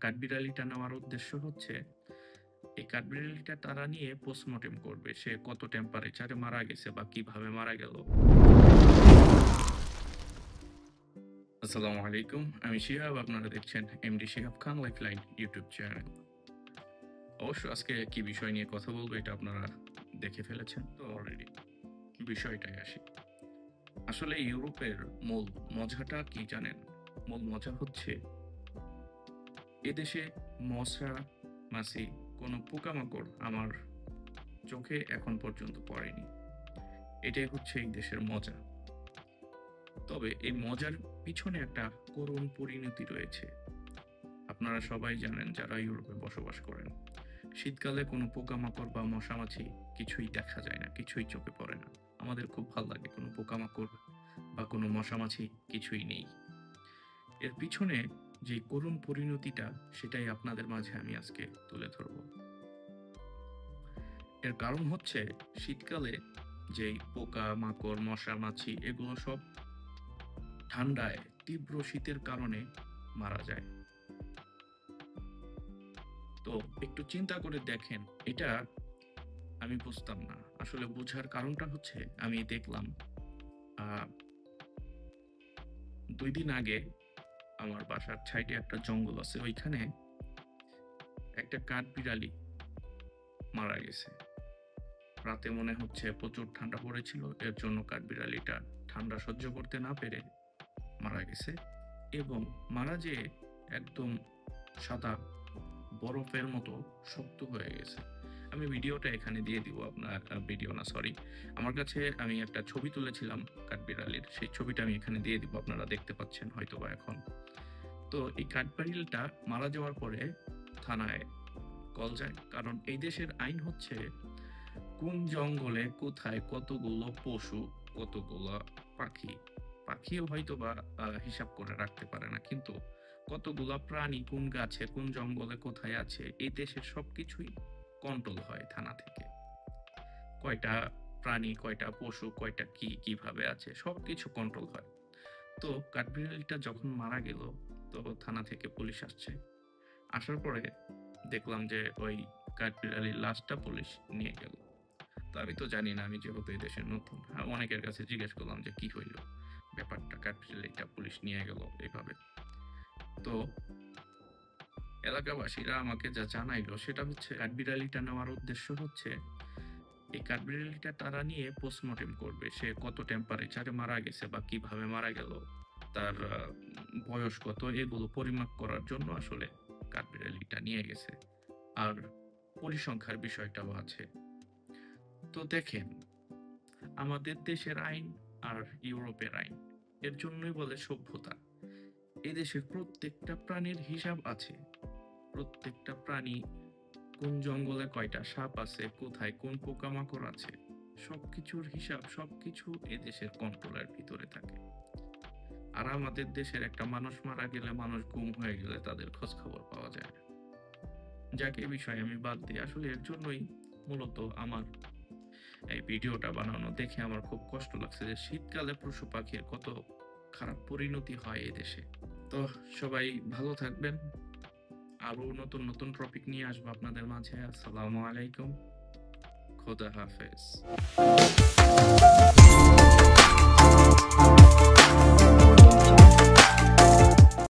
কাঠবিড়ালিটা নেওয়ার উদ্দেশ্য হচ্ছে এই কাঠবিড়ালিটা তারা নিয়ে পোস্টমর্টেম করবে, সে কত টেম্পারেচারে মারা গেছে বা কিভাবে মারা গেল। আসসালামু আলাইকুম, আমি শিহাব, আপনারা দেখছেন এমডি শিহাব খান লাইফলাইন ইউটিউব চ্যানেল। অবশ্য আজকে কি বিষয় নিয়ে কথা বলবো এটা আপনারা দেখে ফেলেছেন তো অলরেডি। বিষয়টাই আসি, আসলে ইউরোপের মূল মজাটা কি জানেন? মূল মজা হচ্ছে এদেশে মশা মাছি কোনো পোকামাকড় আমার চোখে এখন পর্যন্ত পড়েনি। এটাই হচ্ছে এই দেশের মজা। তবে এই মজার পিছনে একটা করুণ পরিণতি রয়েছে। আপনারা সবাই জানেন যারা ইউরোপে বসবাস করেন, শীতকালে কোনো পোকামাকড় বা মশামাছি কিছুই দেখা যায় না, কিছুই চোখে পড়ে না। আমাদের খুব ভালো লাগে, কোনো পোকামাকড় বা কোনো মশামাছি কিছুই নেই। এর পিছনে যে করুণ পরিণতিটা, সেটাই আপনাদের মাঝে আমি আজকে তুলে ধরব। এর কারণ হচ্ছে শীতকালে যেই পোকা মাকড় মশা মাছি এগুলো সব ঠান্ডায় তীব্র শীতের কারণে মারা যায়। তো একটু চিন্তা করে দেখেন, এটা আমি বুঝতাম না। আসলে বোঝার কারণটা হচ্ছে আমি দেখলাম 2 দিন আগে আমার বাসার সাইডে একটা জঙ্গল আছে, ওইখানে একটা কাঠবিড়ালি মারা গেছে। রাতে মনে হচ্ছে প্রচুর ঠান্ডা পড়েছিল, এর জন্য কাঠবিড়ালিটা ঠান্ডা সহ্য করতে না পেরে মারা গেছে এবং মারা যেয়ে একদম সাদা বরফের মতো শক্ত হয়ে গেছে। আমি ভিডিওটা এখানে দিয়ে দিব, আপনার ভিডিও না সরি, আমার কাছে আমি একটা ছবি তুলেছিলাম কাঠবিড়ালির, সেই ছবিটা আমি এখানে দিয়ে দিব, আপনারা দেখতে পাচ্ছেন হয়তোবা এখন। তো এই কাঠবিড়ালিটা মারা যাওয়ার পরে থানায় কল যায়, কারণ এই দেশের আইন হচ্ছে কোন জঙ্গলে কোথায় কতগুলো পশু কতগুলো পাখি, পাখিও হয়তো বা হিসাব করে রাখতে পারে না, কিন্তু কতগুলা প্রাণী কোন গাছে কোন জঙ্গলে কোথায় আছে এই দেশের সবকিছুই কন্ট্রোল হয় থানা থেকে। কয়টা প্রাণী কয়টা পশু কয়টা কি কিভাবে আছে সবকিছু কন্ট্রোল হয়। তো কাঠবিড়ালিটা যখন মারা গেল, তো থানা থেকে পুলিশ আসছে, আসার পরে দেখলাম যে ওই কাঠবিড়ালির লাশটা পুলিশ নিয়ে গেল। তো আমি তো জানি না, আমি যেহেতু এই দেশের নতুন, অনেকের কাছে জিজ্ঞেস করলাম যে কি হইলো ব্যাপারটা, কাঠবিড়ালিটা পুলিশ নিয়ে গেল এইভাবে। তো এলাকাবাসীরা আমাকে যা জানাইলো সেটা হচ্ছে কাঠবিড়ালিটা নেওয়ার উদ্দেশ্য হচ্ছে এই কাঠবিড়ালিটা তারা নিয়ে পোস্টমর্টেম করবে, সে কত টেম্পারেচারে মারা গেছে বা কিভাবে মারা গেল, তার বয়স কত, এগুলো পরিমাপ করার জন্য আসলে কাঠবিড়ালিটা নিয়ে গেছে। আর পরিসংখ্যার বিষয়টাও আছে। তো দেখেন, আমাদের দেশের আইন আর ইউরোপের আইন, এর জন্যই বলে সভ্যতা। এদেশের প্রত্যেকটা প্রাণীর হিসাব আছে, প্রত্যেকটা প্রাণী কোন জঙ্গলে কয়টা সাপ আছে, কোথায় কোন পোকামাকড় আছে, সবকিছুর হিসাব, সবকিছু এদেশের কন্ট্রোলের ভিতরে থাকে। আর আমাদের দেশের একটা মানুষ মারা গেলে, মানুষ গুম হয়ে গেলে তাদের খোঁজ খবর পাওয়া যায় না। যাকে এই বিষয়ে আমি বাদ দিই। আসলে এর জন্যই মূলত আমার এই ভিডিওটা বানানো। দেখে আমার খুব কষ্ট লাগছে যে শীতকালে পশু পাখির কত খারাপ পরিণতি হয় এই দেশে। তো সবাই ভালো থাকবেন, আরো নতুন নতুন টপিক নিয়ে আসবো আপনাদের মাঝে। আসসালামু আলাইকুম, খোদা হাফেজ।